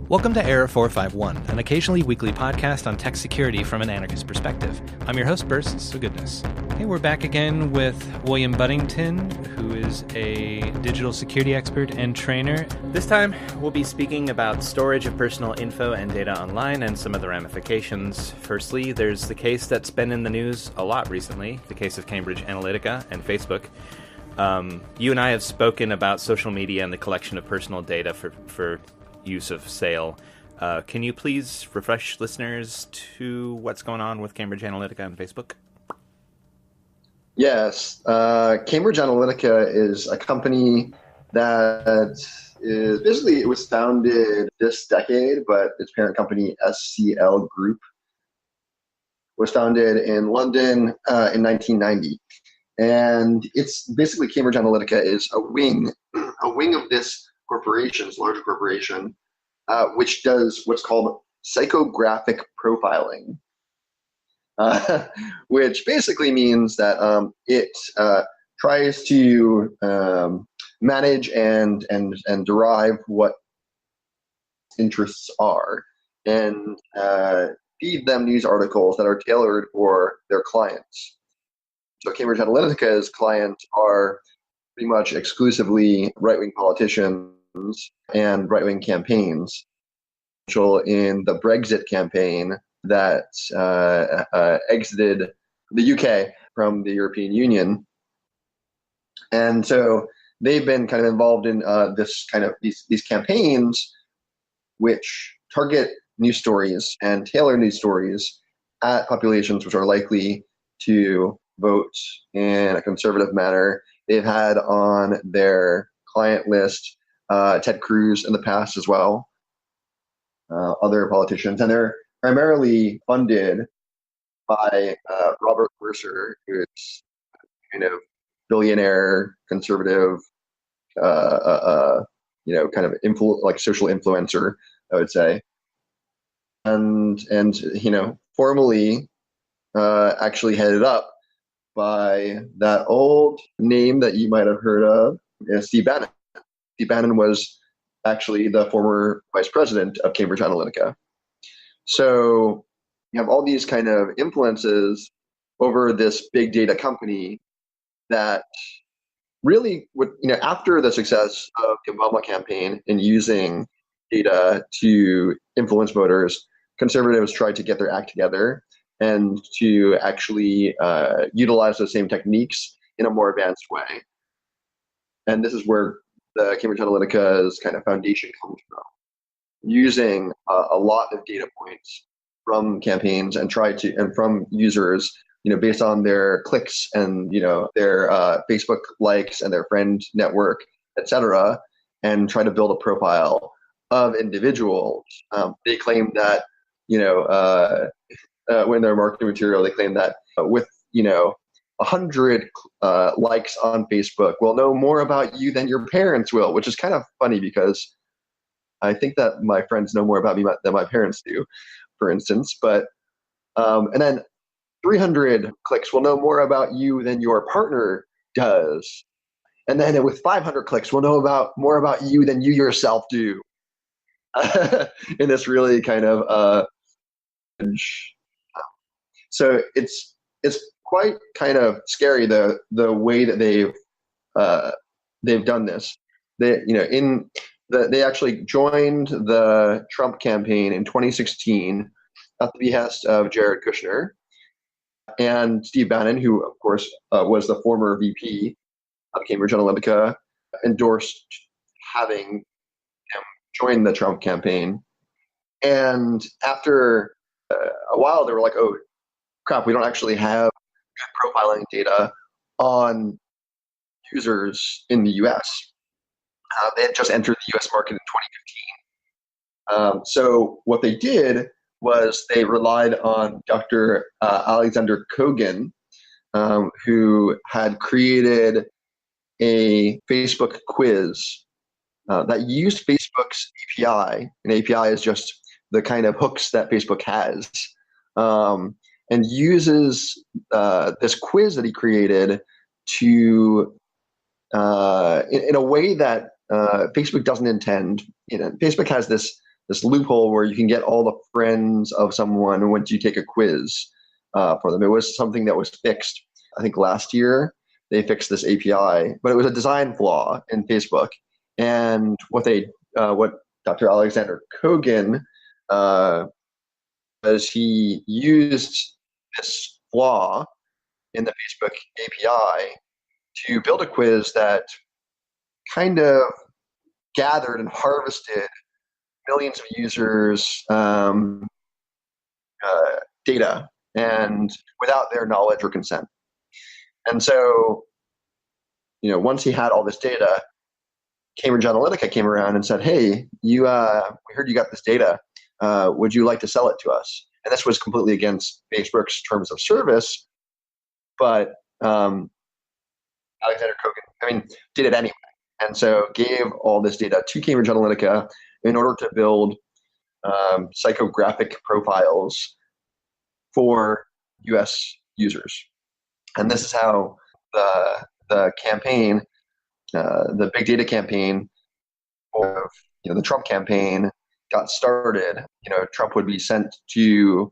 Welcome to Error451, an occasionally weekly podcast on tech security from an anarchist perspective. I'm your host, Bursts of Goodness. Hey, we're back again with William Buddington, who is a digital security expert and trainer. This time, we'll be speaking about storage of personal info and data online and some of the ramifications. Firstly, there's the case that's been in the news a lot recently, the case of Cambridge Analytica and Facebook. You and I have spoken about social media and the collection of personal data for use of sale. Can you please refresh listeners to what's going on with Cambridge Analytica and Facebook? Yes. Cambridge Analytica is a company that is basically, it was founded this decade, but its parent company, SCL Group, was founded in London in 1990. And it's basically Cambridge Analytica is a wing of this corporation's large corporation, which does what's called psychographic profiling, which basically means that it tries to manage and derive what interests are and feed them news articles that are tailored for their clients. So Cambridge Analytica's clients are pretty much exclusively right-wing politicians and right-wing campaigns. In the Brexit campaign that exited the UK from the European Union. And so they've been kind of involved in these campaigns which target news stories and tailor news stories at populations which are likely to vote in a conservative manner. They've had on their client list Ted Cruz in the past as well, other politicians, and they're primarily funded by Robert Mercer, who's kind of billionaire, conservative, kind of social influencer, I would say, and formally actually headed up by that old name that you might have heard of, Steve Bannon. Steve Bannon was actually the former vice president of Cambridge Analytica. So you have all these kind of influences over this big data company that really would, after the success of the Obama campaign in using data to influence voters, conservatives tried to get their act together and to actually utilize those same techniques in a more advanced way. And this is where the Cambridge Analytica's kind of foundation comes from, using a lot of data points from campaigns and from users, based on their clicks and their Facebook likes and their friend network, etc., and try to build a profile of individuals. They claim that when their marketing material, they claim that with 100 likes on Facebook will know more about you than your parents will, which is kind of funny because I think that my friends know more about me than my parents do, for instance. But and then 300 clicks will know more about you than your partner does. And then with 500 clicks, we'll know more about you than you yourself do. In this really kind of so it's quite kind of scary the way that they've done this. They actually joined the Trump campaign in 2016 at the behest of Jared Kushner and Steve Bannon, who of course was the former VP of Cambridge Analytica, endorsed having him join the Trump campaign. And after a while, they were like, "Oh crap, we don't actually have good profiling data on users in the U.S." They had just entered the U.S. market in 2015. So what they did was they relied on Dr. Alexander Kogan, who had created a Facebook quiz that used Facebook's API. An API is just the kind of hooks that Facebook has, and uses this quiz that he created to, in a way that Facebook doesn't intend. Facebook has this this loophole where you can get all the friends of someone once you take a quiz for them. It was something that was fixed, I think last year. They fixed this API, but it was a design flaw in Facebook. And what Dr. Alexander Kogan as he used this flaw in the Facebook API to build a quiz that kind of gathered and harvested millions of users' data and without their knowledge or consent. And so, once he had all this data, Cambridge Analytica came around and said, "Hey, we heard you got this data. Would you like to sell it to us?" And this was completely against Facebook's terms of service, but Alexander Kogan, did it anyway. And so gave all this data to Cambridge Analytica in order to build psychographic profiles for US users. And this is how the campaign, the big data campaign of the Trump campaign got started. Trump would be sent to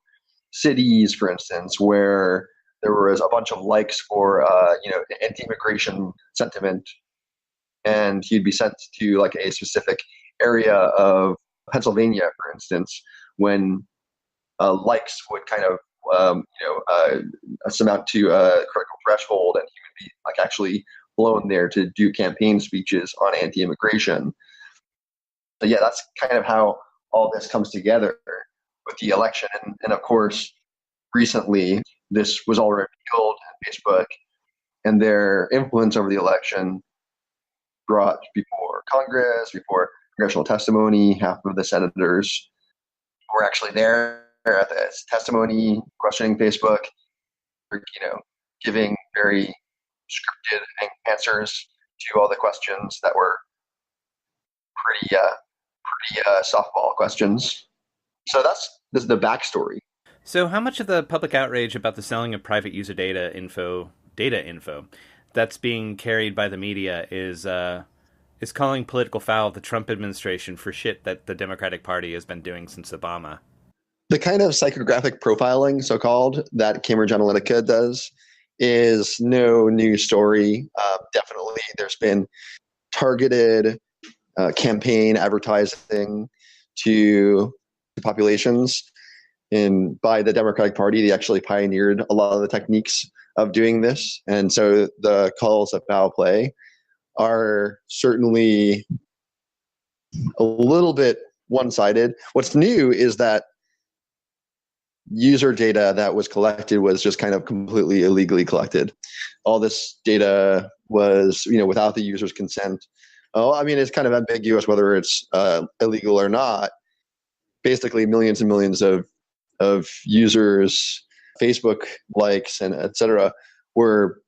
cities, for instance, where there was a bunch of likes for anti-immigration sentiment, and he'd be sent to like a specific area of Pennsylvania, for instance, when likes would kind of amount to a critical threshold, and he would be like actually flown there to do campaign speeches on anti-immigration. So yeah, that's kind of how all this comes together with the election. And of course, recently this was all revealed in Facebook, and their influence over the election brought before Congress, before congressional testimony. Half of the senators were actually there at this testimony, questioning Facebook, giving very scripted answers to all the questions that were pretty softball questions. So this is the backstory. So how much of the public outrage about the selling of private user data info that's being carried by the media is calling political foul of the Trump administration for shit that the Democratic Party has been doing since Obama? The kind of psychographic profiling, so-called, that Cambridge Analytica does is no new story. Definitely, there's been targeted campaign advertising to populations, and by the Democratic Party, they actually pioneered a lot of the techniques of doing this. And so the calls of foul play are certainly a little bit one-sided. What's new is that user data that was collected was just kind of completely illegally collected. All this data was, without the user's consent. It's kind of ambiguous whether it's illegal or not. Basically, millions and millions of users, Facebook likes, and etc., were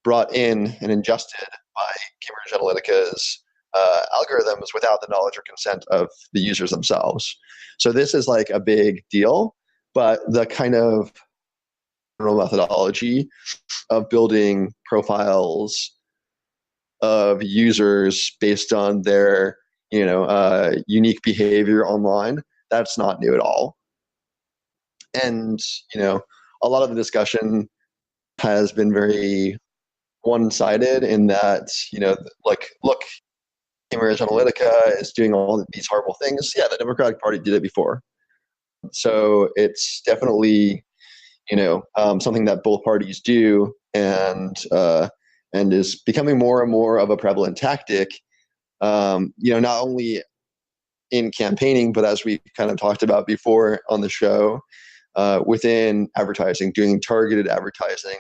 brought in and ingested by Cambridge Analytica's algorithms without the knowledge or consent of the users themselves. So this is like a big deal, but the kind of methodology of building profiles of users based on their unique behavior online, that's not new at all. And a lot of the discussion has been very one-sided in that look, Cambridge Analytica is doing all these horrible things. Yeah, the Democratic Party did it before, so it's definitely something that both parties do, and is becoming more and more of a prevalent tactic. Not only in campaigning, but as we kind of talked about before on the show, within advertising, doing targeted advertising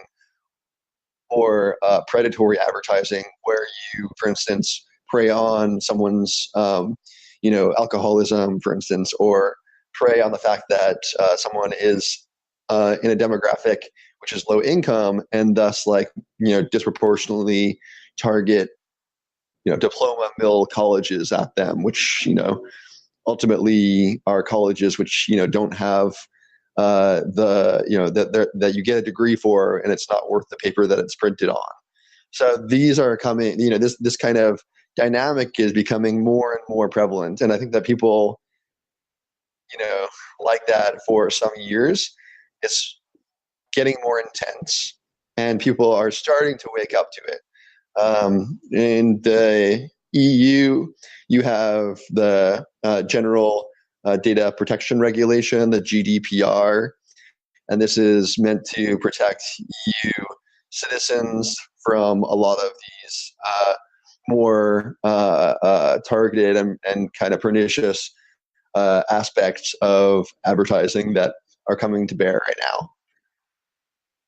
or predatory advertising, where you, for instance, prey on someone's, alcoholism, for instance, or prey on the fact that someone is in a demographic which is low income, and thus, disproportionately target, diploma mill colleges at them, which ultimately are colleges which don't have that you get a degree for, and it's not worth the paper that it's printed on. So these are coming. This kind of dynamic is becoming more and more prevalent, and I think that people like that for some years. It's getting more intense, and people are starting to wake up to it. In the EU, you have the General Data Protection Regulation, the GDPR, and this is meant to protect EU citizens from a lot of these more targeted and kind of pernicious aspects of advertising that are coming to bear right now.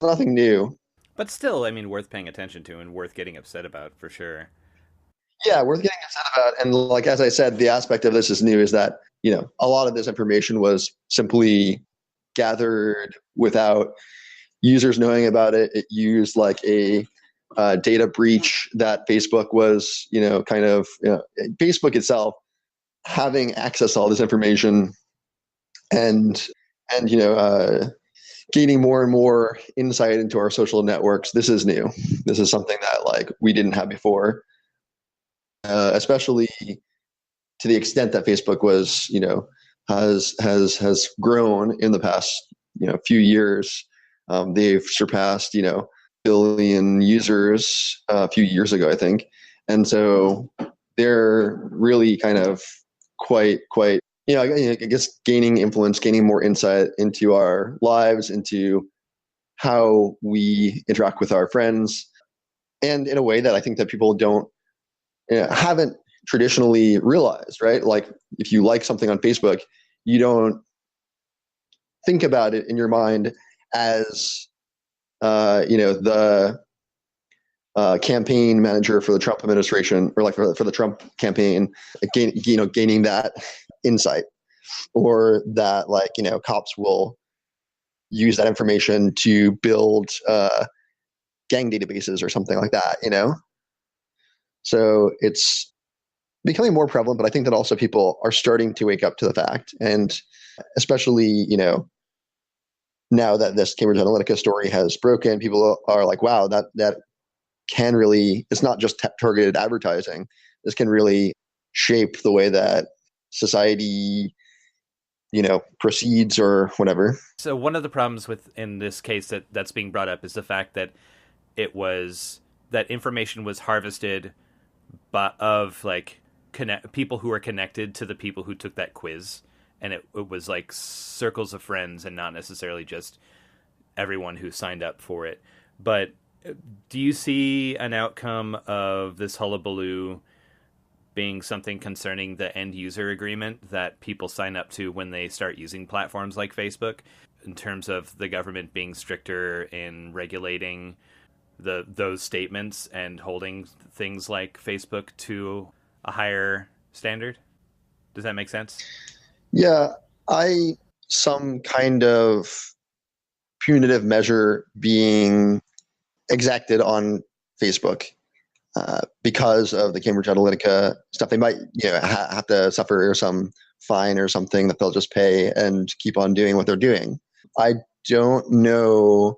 Nothing new. But still, I mean, worth paying attention to and worth getting upset about for sure. Yeah, worth getting upset about. And like as I said, the aspect of this is new is that a lot of this information was simply gathered without users knowing about it. It used like a data breach that Facebook was, Facebook itself having access to all this information and gaining more and more insight into our social networks. This is new. This is something that like we didn't have before, especially to the extent that Facebook was, has grown in the past, few years. They've surpassed, billion users a few years ago, I think. And so they're really kind of quite, I guess gaining influence, gaining more insight into our lives, into how we interact with our friends, and in a way that I think that people haven't traditionally realized, right? Like if you like something on Facebook, you don't think about it in your mind as the campaign manager for the Trump administration, or like for the Trump campaign, gaining that insight, or that like cops will use that information to build gang databases or something like that. So it's becoming more prevalent, but I think that also people are starting to wake up to the fact, and especially now that this Cambridge Analytica story has broken, people are like, wow, that can really, it's not just targeted advertising. This can really shape the way that society, proceeds or whatever. So one of the problems with in this case that's being brought up is the fact that that information was harvested of like people who are connected to the people who took that quiz, and it was like circles of friends and not necessarily just everyone who signed up for it. But do you see an outcome of this hullabaloo being something concerning the end user agreement that people sign up to when they start using platforms like Facebook, in terms of the government being stricter in regulating those statements and holding things like Facebook to a higher standard? Does that make sense? Yeah, some kind of punitive measure being exacted on Facebook because of the Cambridge Analytica stuff. They might have to suffer some fine or something that they'll just pay and keep on doing what they're doing. I don't know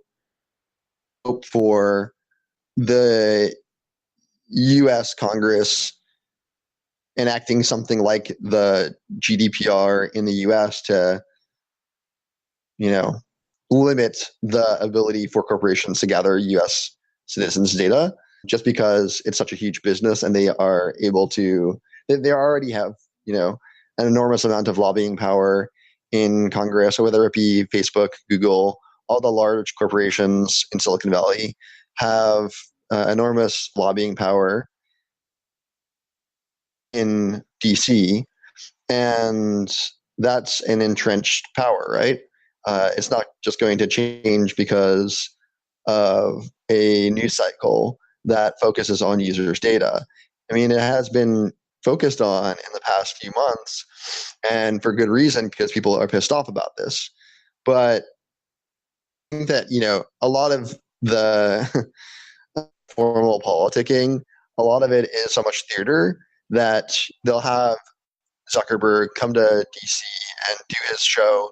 for the U.S. Congress enacting something like the GDPR in the U.S. to, limit the ability for corporations to gather U.S. citizens' data, just because it's such a huge business and they are able to, they already have, an enormous amount of lobbying power in Congress, or whether it be Facebook, Google, all the large corporations in Silicon Valley have enormous lobbying power in DC, and that's an entrenched power, right? It's not just going to change because of a news cycle that focuses on users' data. I mean, it has been focused on in the past few months, and for good reason, because people are pissed off about this. But I think that, a lot of the formal politicking, a lot of it is so much theater that they'll have Zuckerberg come to DC and do his show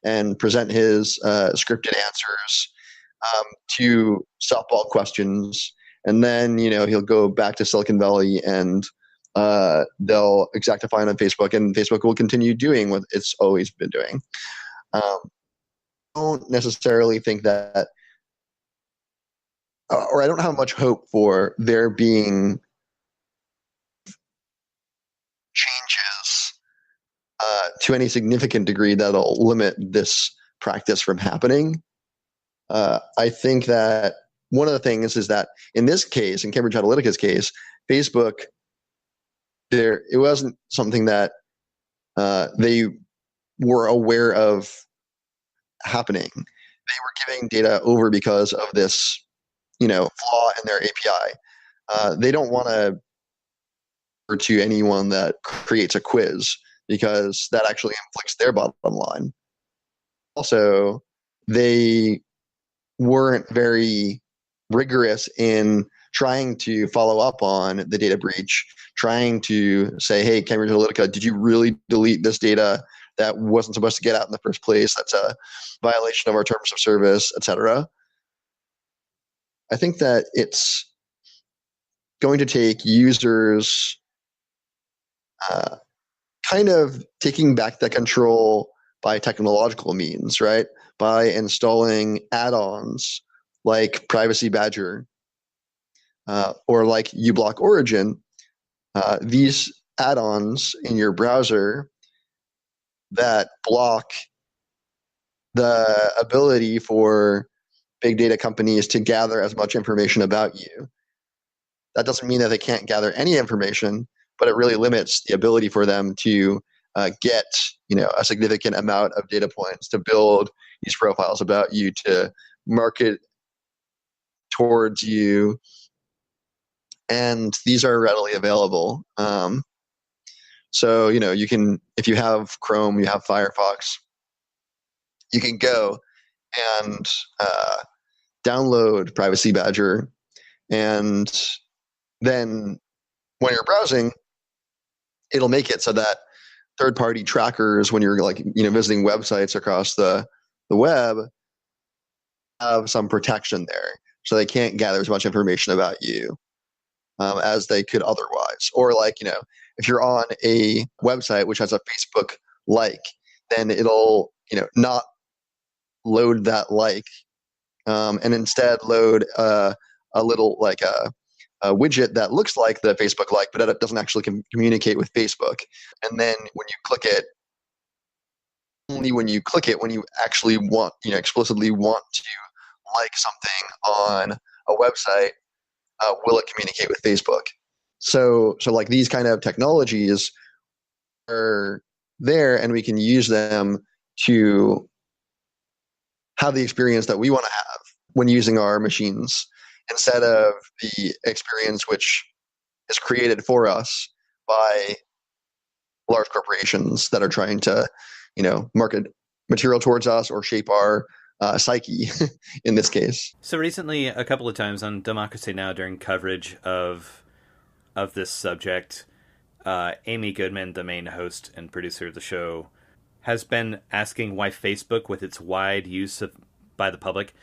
and present his scripted answers to softball questions, and then he'll go back to Silicon Valley and they'll exact a fine on Facebook, and Facebook will continue doing what it's always been doing. I don't necessarily think that, or I don't have much hope for there being changes to any significant degree that'll limit this practice from happening. I think that one of the things is that in this case, in Cambridge Analytica's case, Facebook, it wasn't something that they were aware of happening. They were giving data over because of this, flaw in their API. They don't want to anyone that creates a quiz because that actually inflicts their bottom line. Also, they weren't very rigorous in trying to follow up on the data breach, trying to say, hey, Cambridge Analytica, did you really delete this data that wasn't supposed to get out in the first place? That's a violation of our terms of service, etc. I think that it's going to take users kind of taking back the control by technological means, right? By installing add-ons like Privacy Badger or like uBlock Origin. These add-ons in your browser that block the ability for big data companies to gather as much information about you. That doesn't mean that they can't gather any information, but it really limits the ability for them to get a significant amount of data points to build these profiles about you, to market towards you, and these are readily available. So you can, if you have Chrome, you have Firefox, you can go and download Privacy Badger, and then when you're browsing, it'll make it so that third-party trackers, when you're visiting websites across the web, have some protection there, so they can't gather as much information about you as they could otherwise. Or if you're on a website which has a Facebook like, then it'll not load that like, and instead load a little a widget that looks like the Facebook like, but it doesn't actually communicate with Facebook. And then when you click it, only when you click it, when you actually want, explicitly want to like something on a website, will it communicate with Facebook. So these kind of technologies are there, and we can use them to have the experience that we want to have when using our machines, instead of the experience which is created for us by large corporations that are trying to, market material towards us or shape our psyche in this case. So recently, a couple of times on Democracy Now! During coverage of this subject, Amy Goodman, the main host and producer of the show, has been asking why Facebook, with its wide use by the public,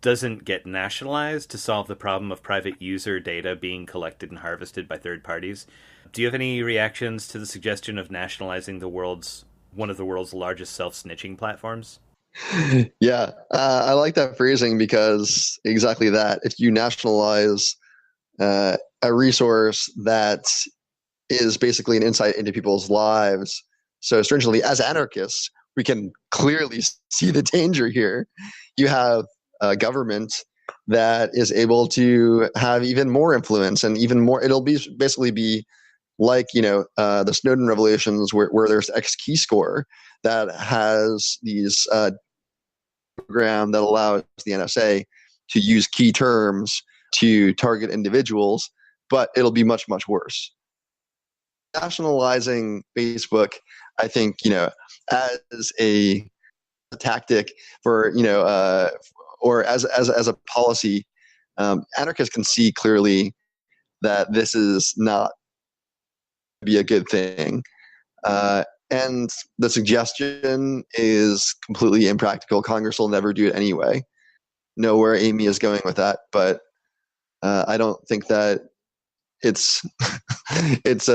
doesn't get nationalized to solve the problem of private user data being collected and harvested by third parties. Do you have any reactions to the suggestion of nationalizing one of the world's largest self-snitching platforms? Yeah, I like that phrasing, because exactly that. If you nationalize a resource that is basically an insight into people's lives so stringently, as anarchists, we can clearly see the danger here. You have a government that is able to have even more influence and even more. It'll basically be like the Snowden revelations, where there's X key score that has these program that allows the NSA to use key terms to target individuals, but it'll be much, much worse. Nationalizing Facebook, I think, as a tactic for, or as a policy, anarchists can see clearly that this is not be a good thing. And the suggestion is completely impractical. Congress will never do it anyway. Know where Amy is going with that, but I don't think that it's it's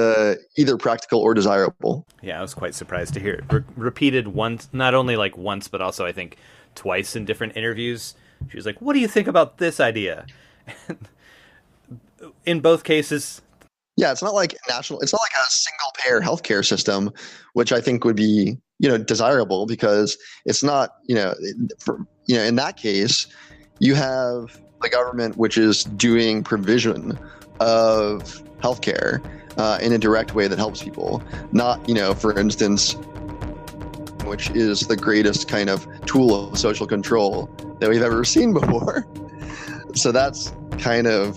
either practical or desirable. Yeah, I was quite surprised to hear it repeated once, not only like once, but also I think twice in different interviews. She was like, "What do you think about this idea?" In both cases, yeah, it's not like it's not like a single payer healthcare system, which I think would be, desirable, because it's not, in that case, you have the government, which is doing provision of healthcare in a direct way that helps people, not, for instance, which is the greatest kind of tool of social control that we've ever seen before. So that's kind of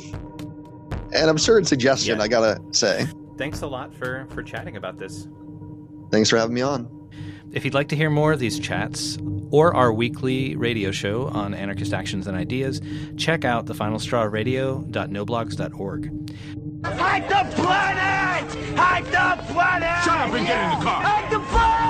an absurd suggestion, yeah. I gotta say. Thanks a lot for chatting about this. Thanks for having me on. If you'd like to hear more of these chats or our weekly radio show on anarchist actions and ideas, check out thefinalstrawradio.noblogs.org. Hide the planet! Hide the planet! Shut up and get in the car! Hide the planet!